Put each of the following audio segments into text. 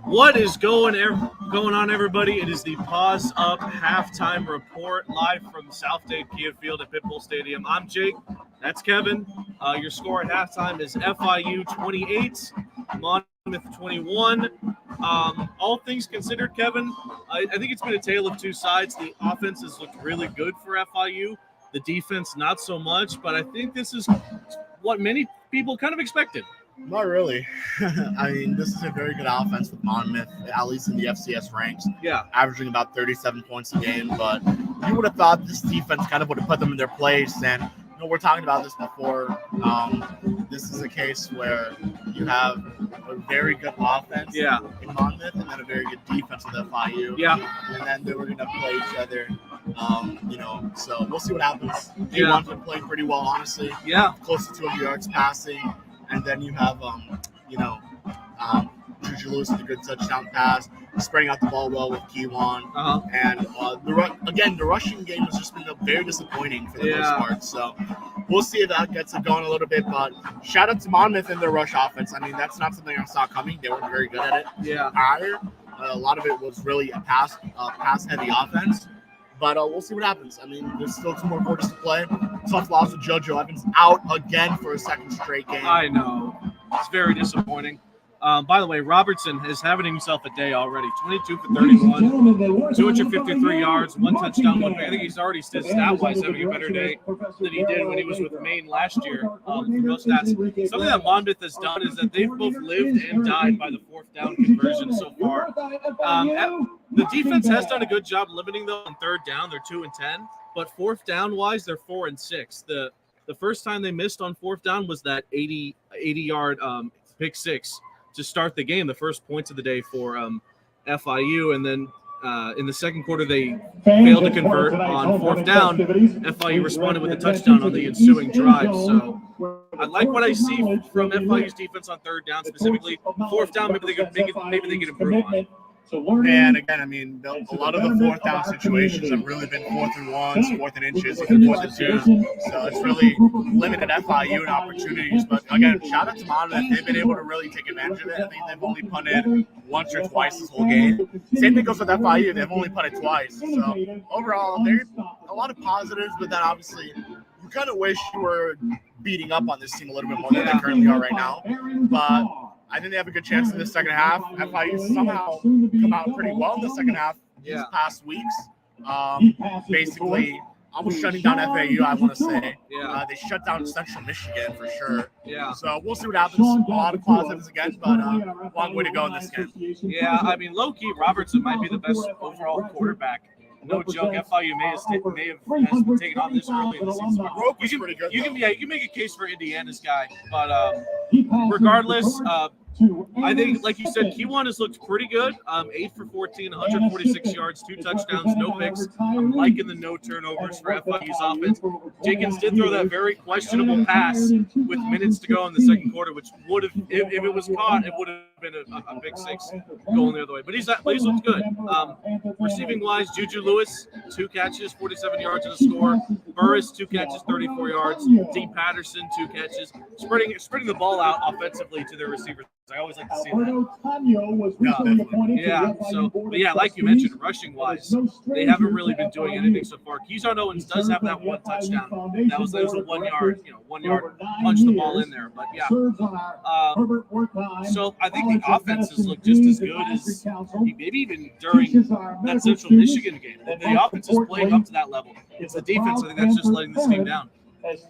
What is going on, everybody? It is the Paws Up halftime report live from South Dade Kia Field at Pitbull Stadium. I'm Jake. That's Kevin. Your score at halftime is FIU 28, Monmouth 21. All things considered, Kevin, I think it's been a tale of two sides. The offense has looked really good for FIU. The defense, not so much. But I think this is what many people kind of expected. Not really. I mean, this is a very good offense with Monmouth, at least in the FCS ranks. Yeah. Averaging about 37 points a game. But you would have thought this defense kind of would have put them in their place. And, we're talking about this before. This is a case where you have a very good offense in Monmouth and then a very good defense with FIU. Yeah. And then they were going to play each other. So we'll see what happens. D1's been playing pretty well, honestly. Yeah. Close to 200 yards passing. And then you have, Juju Lewis with a good touchdown pass, spreading out the ball well with Kiwan. Uh-huh. And, the rushing game has just been very disappointing for the most part. So we'll see if that gets it going a little bit. But shout out to Monmouth and their rush offense. I mean, that's not something I saw coming. They weren't very good at it. Yeah. A lot of it was really a pass-heavy offense. But we'll see what happens. I mean, there's still 2 more quarters to play. Tough loss with JoJo Evans out again for a second straight game. I know. It's very disappointing. By the way, Robertson is having himself a day already. 22 for 31, 253 yards, 1 touchdown, 1 pick. I think he's already stat-wise having a better day than he did when he was with Maine last year. For those stats. Something that Monmouth has done is that they've both lived and died by the 4th down conversion so far. The defense has done a good job limiting them on 3rd down. They're 2 and 10, but 4th down wise, they're 4 and 6. The first time they missed on 4th down was that 80-yard pick 6 to start the game. The first points of the day for FIU, and then in the second quarter they failed to convert on 4th down. FIU responded with a touchdown on the ensuing drive. So I like what I see from FIU's defense on 3rd down, specifically 4th down. Maybe they could improve on. And again, I mean, a lot of the 4th down situations have really been 4th and 1s, 4th and inches, even 4th and 2s. So it's really limited FIU in opportunities. But again, shout out to Monmouth. They've been able to really take advantage of it. I think they've only punted once or twice this whole game. Same thing goes with FIU. They've only punted twice. So overall, there's a lot of positives, but then obviously you kind of wish you were beating up on this team a little bit more than they currently are right now. But I think they have a good chance in the second half. FIU somehow come out pretty well in the second half these past weeks. Basically, almost shutting down FAU, I want to say. They shut down Central Michigan for sure. Yeah. So we'll see what happens. A lot of positives again, but long way to go in this game. Yeah, I mean, low-key, Robertson might be the best overall quarterback. No joke, FIU may have taken on this early in the season. You can make a case for Indiana's guy, but regardless, I think, like you said, Kiwan has looked pretty good. 8 for 14, 146 yards, 2 touchdowns, no picks. I'm liking the no turnovers for FIU's offense. Jenkins did throw that very questionable pass with minutes to go in the second quarter, which would have, if it was caught, it would have been a big 6 going the other way. But he's looked good. Receiving wise, Juju Lewis, 2 catches, 47 yards and a score. Burris, 2 catches, 34 yards. Dean Patterson, 2 catches. Spreading the ball out offensively to their receivers. I always like to see that. Yeah, so, but yeah, like you mentioned, rushing-wise, they haven't really been doing anything so far. Keyshawn Owens does have that 1 touchdown. That was a 1-yard, 1-yard punch the ball in there. But yeah, so I think the offense has looked just as good as maybe even during that Central Michigan game. The offense is playing up to that level. It's the defense, I think that's just letting this team down.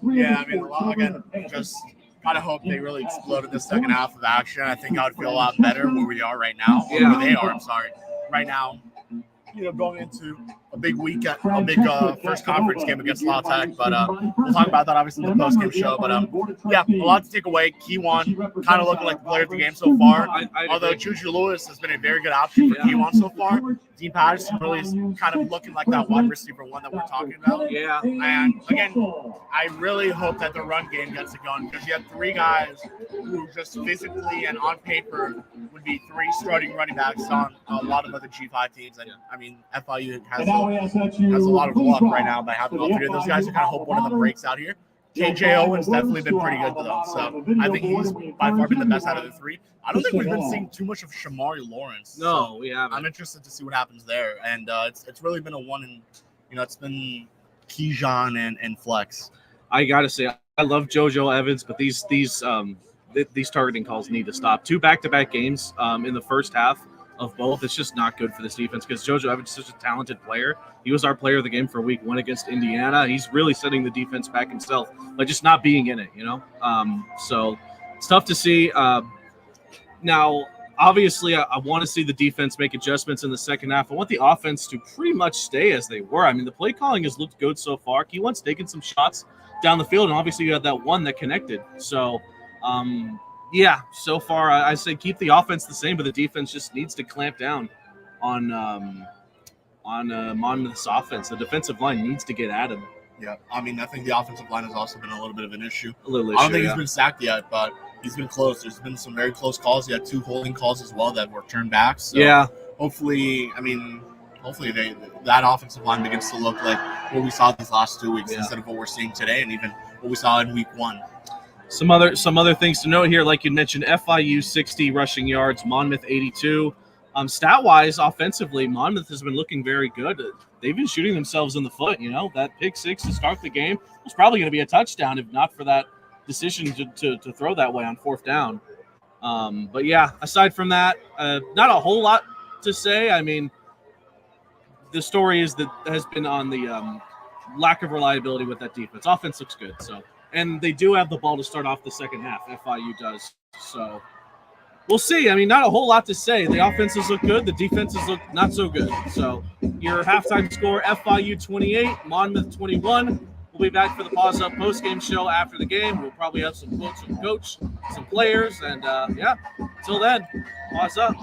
Yeah, I mean, again, just kind of hope they really exploded the second half of action. I think I would feel a lot better where we are right now. Yeah. Where they are, right now. Going into a big weekend, a big first conference game against La Tech. But we'll talk about that obviously in the post-game show. But yeah, a lot to take away. Kiwan kind of looking like the player of the game so far. Although Juju Lewis has been a very good option for Kiwan so far. Dean Patterson really is kind of looking like that wide receiver one that we're talking about. Yeah. And again, I really hope that the run game gets it going because you have 3 guys who just physically and on paper would be 3 starting running backs on a lot of other G5 teams. And I mean, FIU has a lot of luck right now by having all 3 of those guys. I kind of hope one of them breaks out here. KJ Owen's definitely been pretty good to them. So I think he's by far been the best out of the three. I don't think we've been seeing too much of Shamari Lawrence. No, so we haven't. I'm interested to see what happens there. And it's really been a one in, it's been Keyshawn and Flex. I gotta say, I love JoJo Evans, but these targeting calls need to stop. 2 back-to-back games in the first half of both. It's just not good for this defense because JoJo Evans is such a talented player. He was our player of the game for week 1 against Indiana. He's really setting the defense back himself by just not being in it, So it's tough to see. Now, obviously, I want to see the defense make adjustments in the second half. I want the offense to pretty much stay as they were. I mean, the play calling has looked good so far. Keywan's taken some shots down the field, and obviously you had that one that connected. So, yeah, so far I say keep the offense the same, but the defense just needs to clamp down on Monmouth's offense. The defensive line needs to get at him. Yeah, I mean, I think the offensive line has also been a little bit of an issue. I don't think he's been sacked yet, but he's been close. There's been some very close calls. He had 2 holding calls as well that were turned back. So yeah. Hopefully that offensive line begins to look like what we saw these last 2 weeks instead of what we're seeing today, and even what we saw in week 1. Some other things to note here, like you mentioned, FIU 60 rushing yards, Monmouth 82. Stat-wise, offensively, Monmouth has been looking very good. They've been shooting themselves in the foot. That pick 6 to start the game was probably going to be a touchdown if not for that decision to throw that way on 4th down. But yeah, aside from that, not a whole lot to say. I mean, the story has been on the lack of reliability with that defense. Offense looks good, and they do have the ball to start off the second half. FIU does. So we'll see. I mean, not a whole lot to say. The offenses look good. The defenses look not so good. So your halftime score, FIU 28, Monmouth 21. We'll be back for the Paws Up post-game show after the game. We'll probably have some quotes from Coach, some players, and, until then, Paws Up.